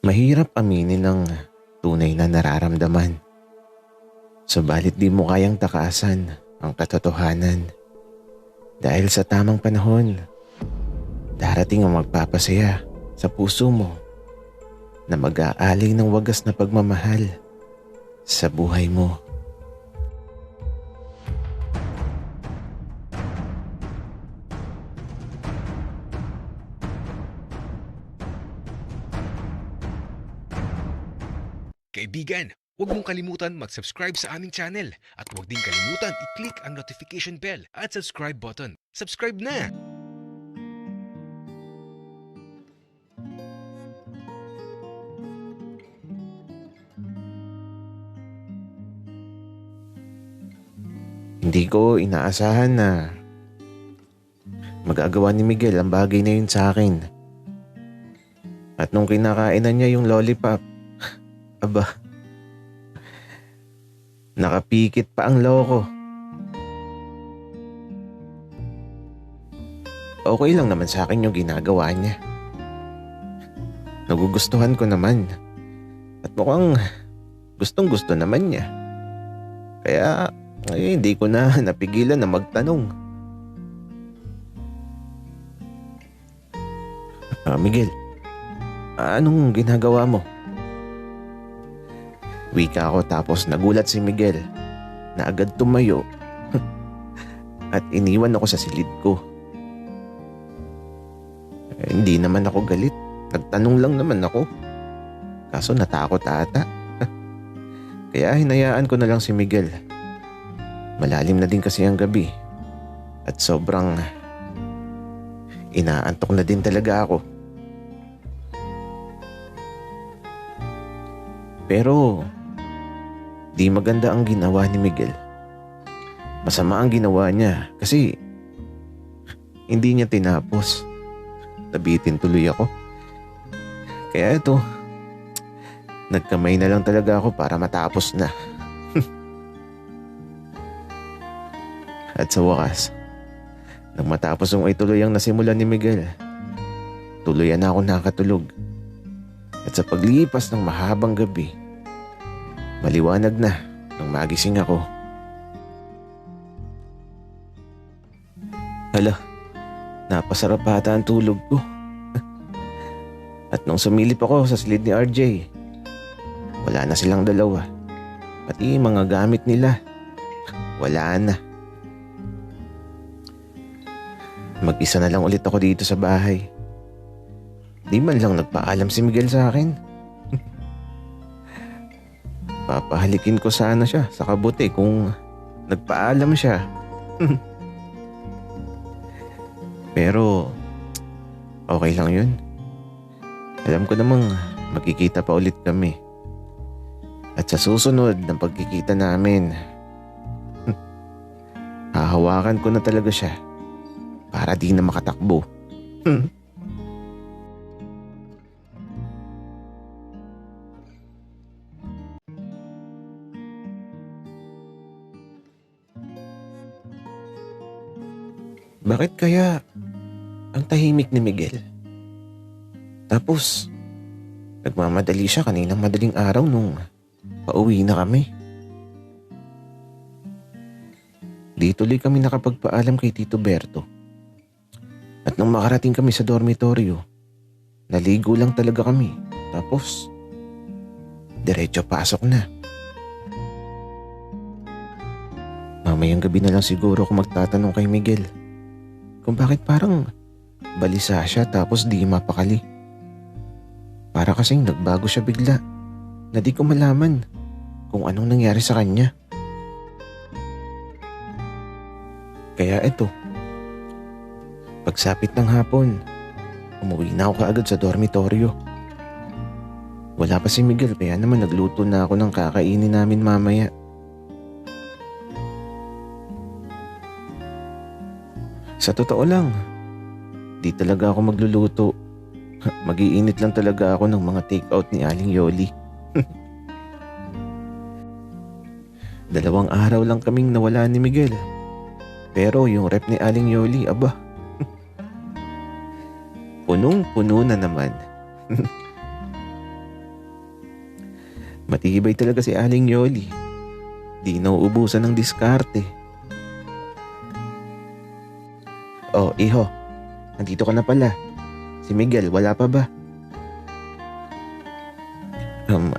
Mahirap aminin ang tunay na nararamdaman. Subalit di mo kayang takasan ang katotohanan. Dahil sa tamang panahon, darating ang magpapasaya sa puso mo na mag-aalay ng wagas na pagmamahal sa buhay mo. Kaibigan, huwag mong kalimutan mag-subscribe sa aming channel at huwag din kalimutan i-click ang notification bell at subscribe button. Subscribe na! Hindi ko inaasahan na magagawa ni Miguel ang bagay na yun sa akin. At nung kinakainan niya yung lollipop, aba, nakapikit pa ang loko. Okay lang naman sa akin yung ginagawa niya. Nagugustuhan ko naman. At mukhang gustong gusto naman niya. Kaya hindi ko na napigilan na magtanong. Miguel, anong ginagawa mo? Wika ako tapos nagulat si Miguel na agad tumayo at iniwan ako sa silid ko. Hindi naman ako galit. Nagtanong lang naman ako. Kaso natakot ata. Kaya hinayaan ko na lang si Miguel. Malalim na din kasi ang gabi. At sobrang inaantok na din talaga ako. Pero di maganda ang ginawa ni Miguel. Masama ang ginawa niya kasi hindi niya tinapos. Nabitin tuloy ako. Kaya ito, nagkamay na lang talaga ako para matapos na. At sa wakas, nang matapos ang ituloy ang nasimulan ni Miguel, tuluyan na ako nakatulog. At sa paglipas ng mahabang gabi, maliwanag na nang magising ako. Hala, napasarap ata ang tulog ko. At nung sumilip ako sa silid ni RJ, wala na silang dalawa. Pati mga gamit nila, wala na. Mag-isa na lang ulit ako dito sa bahay. Di man lang nagpaalam si Miguel sa akin. Papahalikin ko sana siya sa kabuti kung nagpaalam siya. Pero okay lang yun. Alam ko namang magkikita pa ulit kami. At sa susunod ng pagkikita namin, hahawakan ko na talaga siya para di na makatakbo. Bakit kaya ang tahimik ni Miguel? Tapos, nagmamadali siya kaninang madaling araw nung pauwi na kami. Di tuloy kami nakapagpaalam kay Tito Berto. At nang makarating kami sa dormitoryo, naligo lang talaga kami. Tapos, diretso pasok na. Mamayang gabi na lang siguro ako magtatanong kay Miguel kung bakit parang balisa siya tapos di mapakali. Para kasing nagbago siya bigla na di ko malaman kung anong nangyari sa kanya. Kaya eto, pagsapit ng hapon, umuwi na ako kaagad sa dormitoryo. Wala pa si Miguel kaya naman nagluto na ako ng kakainin namin mamaya. Sa totoo lang, di talaga ako magluluto. Mag-iinit lang talaga ako ng mga take-out ni Aling Yoli. 2 araw lang kaming nawala ni Miguel. Pero yung rep ni Aling Yoli, aba, punong-puno na naman. Matibay talaga si Aling Yoli. Di nauubusan ng diskarte. Oh, iho. Nandito ka na pala. Si Miguel, wala pa ba?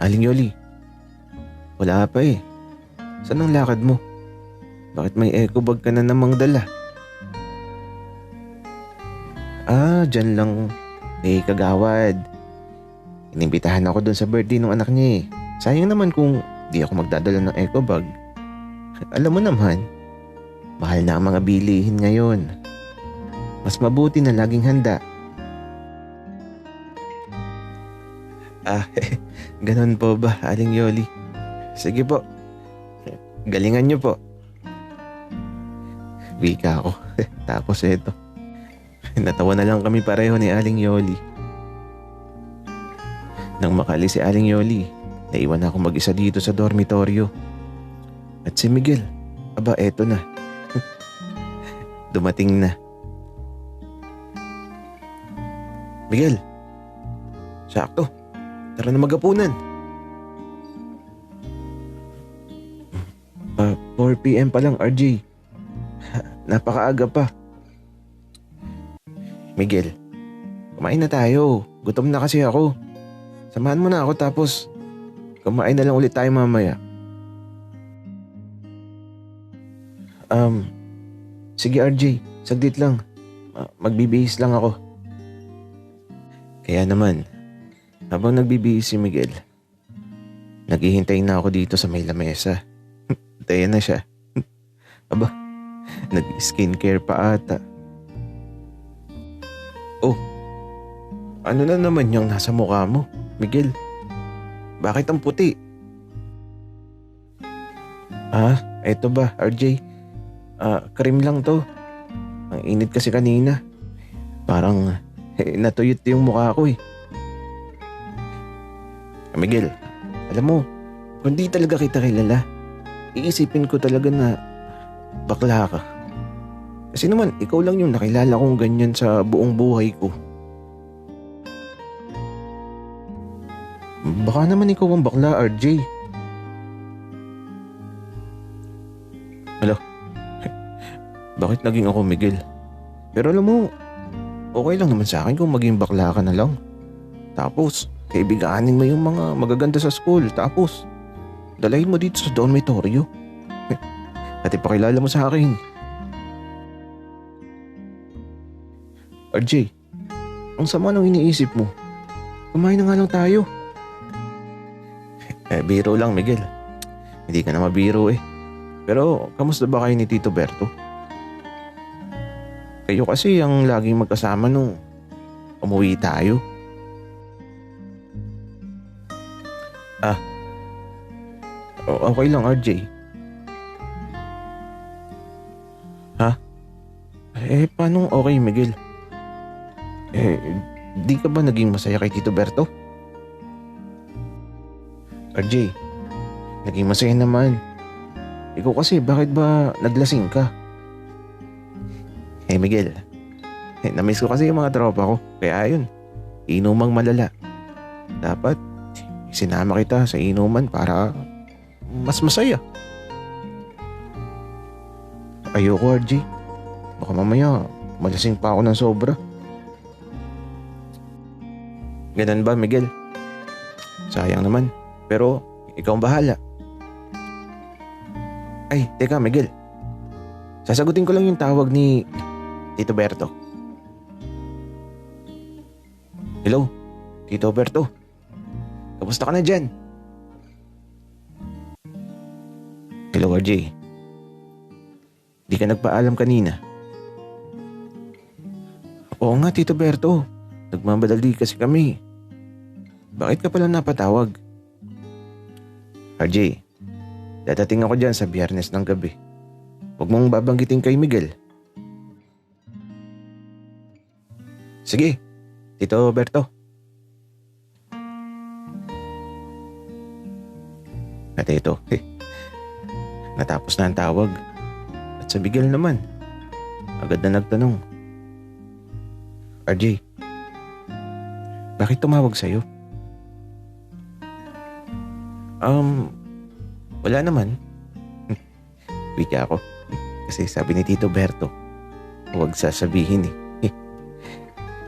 Aling Yoli. Wala pa eh. Saan ang lakad mo? Bakit may eco bag ka na namang dala? Dyan lang. Kagawad. Inimbitahan ako dun sa birthday ng anak niya eh. Sayang naman kung di ako magdadala ng eco bag. Alam mo naman, mahal na ang mga bilihin ngayon. Mas mabuti na laging handa. Ganon po ba, Aling Yoli? Sige po. Galingan niyo po. Wika ako. Tapos eto. Natawa na lang kami pareho ni Aling Yoli. Nang makali si Aling Yoli, naiwan ako mag-isa dito sa dormitoryo. At si Miguel, eto na. Dumating na. Miguel, sakto. Tara na magapunan. 4 PM pa lang, RJ. Napakaaga pa. Miguel, kumain na tayo. Gutom na kasi ako. Samahan mo na ako tapos kumain na lang ulit tayo mamaya. Sige RJ, saglit lang. Magbibihis lang ako. Kaya naman, habang nagbibihis si Miguel, naghihintay na ako dito sa may lamesa. Tayo na siya. Nag-skincare pa ata. Oh, ano na naman yung nasa mukha mo, Miguel? Bakit ang puti? Eto ba, RJ? Cream lang to. Ang init kasi kanina. Parang natuyot yung mukha ko eh. Miguel, alam mo, kung di talaga kita kilala, iisipin ko talaga na bakla ka. Kasi naman, ikaw lang yung nakilala kong ganyan sa buong buhay ko. Baka naman ikaw ang bakla, RJ. Hala, bakit naging ako, Miguel? Pero alam mo, okay lang naman sa akin kung maging bakla ka na lang. Tapos, kaibiganin mo yung mga magaganda sa school. Tapos, dalahin mo dito sa dormitoryo. At ipakilala mo sa akin. RJ, ang sama nang iniisip mo. Kumain na nga lang tayo. Biro lang, Miguel. Hindi ka na mabiro eh. Pero, kamusta ba kayo ni Tito Berto? Kayo kasi ang laging magkasama nung umuwi tayo. Okay lang, RJ. Paano okay, Miguel? Di ka ba naging masaya kay Tito Berto? RJ, naging masaya naman. Ikaw kasi, bakit ba naglasing ka? Miguel, namiss ko kasi yung mga tropa ko. Kaya ayun, inumang malala. Dapat, sinama kita sa inuman para mas masaya. Ayoko, RJ. Baka mamaya, malasing pa ako ng sobra. Ganun ba, Miguel? Sayang naman. Pero, ikaw ang bahala. Ay, teka, Miguel. Sasagutin ko lang yung tawag ni Tito Berto. Hello, Tito Berto. Kamusta ka na dyan? Hello, RJ. Di ka nagpaalam kanina. Oo nga, Tito Berto. Nagmamadali kasi kami. Bakit ka pala napatawag? RJ, dadating ako dyan sa Biyernes ng gabi. Huwag mong babanggitin kay Miguel. Sige, Tito Berto. At ito, natapos na ang tawag. At sa Miguel naman, agad na nagtanong. RJ, bakit tumawag sa'yo? Wala naman. Wika ako. Kasi sabi ni Tito Berto, huwag sasabihin eh.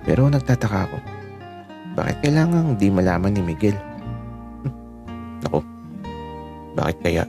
Pero nagtataka ako. Bakit kailangang di malaman ni Miguel? Naku, bakit kaya?